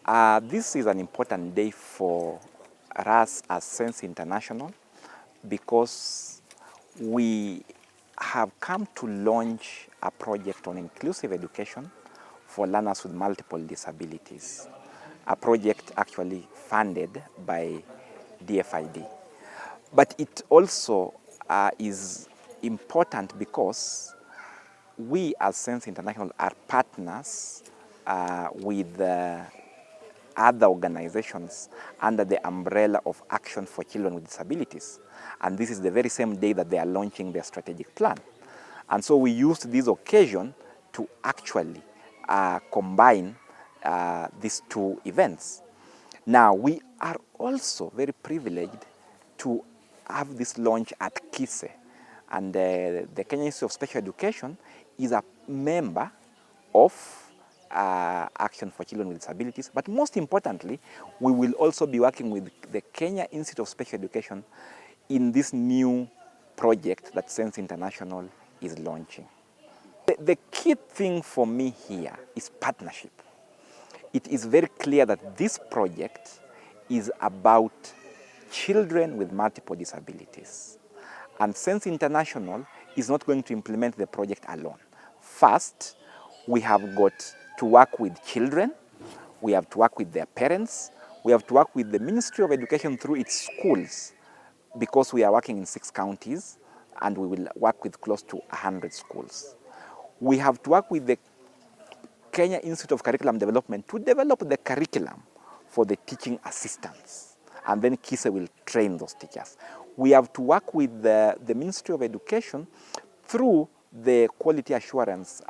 This is an important day for us as Sense International because we have come to launch a project on inclusive education for learners with multiple disabilities, a project actually funded by DFID. But it also is important because we as Sense International are partners with other organizations under the umbrella of Action for Children with Disabilities. And this is the very same day that they are launching their strategic plan. And so we used this occasion to actually combine these two events. Now, we are also very privileged to have this launch at KISE. And the Kenya Institute of Special Education is a member of Action for Children with Disabilities. But most importantly, we will also be working with the Kenya Institute of Special Education in this new project that Sense International is launching. The key thing for me here is partnership. It is very clear that this project is about children with multiple disabilities. And Sense International is not going to implement the project alone. First, we have got to work with children, we have to work with their parents, we have to work with the Ministry of Education through its schools, because we are working in 6 counties and we will work with close to 100 schools. We have to work with the Kenya Institute of Curriculum Development to develop the curriculum for the teaching assistants, and then KISE will train those teachers. We have to work with the Ministry of Education through the Quality Assurance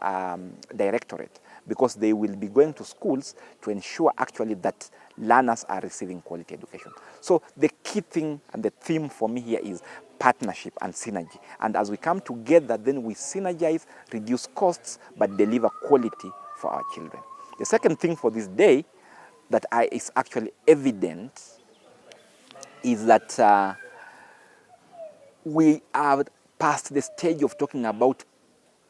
Directorate, because they will be going to schools to ensure actually that learners are receiving quality education. So the key thing and the theme for me here is partnership and synergy. And as we come together, then we synergize, reduce costs, but deliver quality for our children. The second thing for this day that is actually evident is that we are past the stage of talking about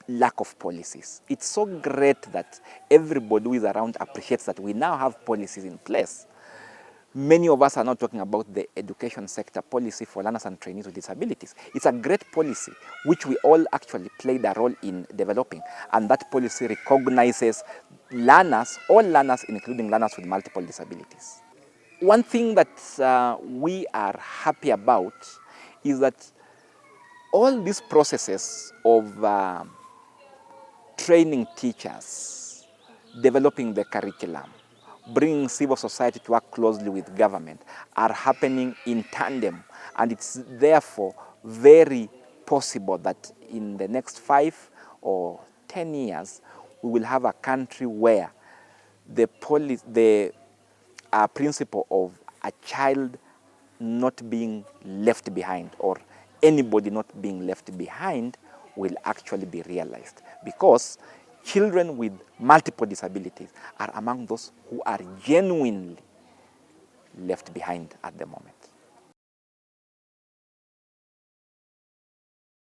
lack of policies. It's so great that everybody who is around appreciates that we now have policies in place. Many of us are not talking about the education sector policy for learners and trainees with disabilities. It's a great policy which we all actually played a role in developing, and that policy recognizes learners, all learners, including learners with multiple disabilities. One thing that we are happy about is that all these processes of training teachers, developing the curriculum, bringing civil society to work closely with government are happening in tandem, and it's therefore very possible that in the next 5 or 10 years we will have a country where the principle of a child not being left behind, or anybody not being left behind, will actually be realized, because children with multiple disabilities are among those who are genuinely left behind at the moment.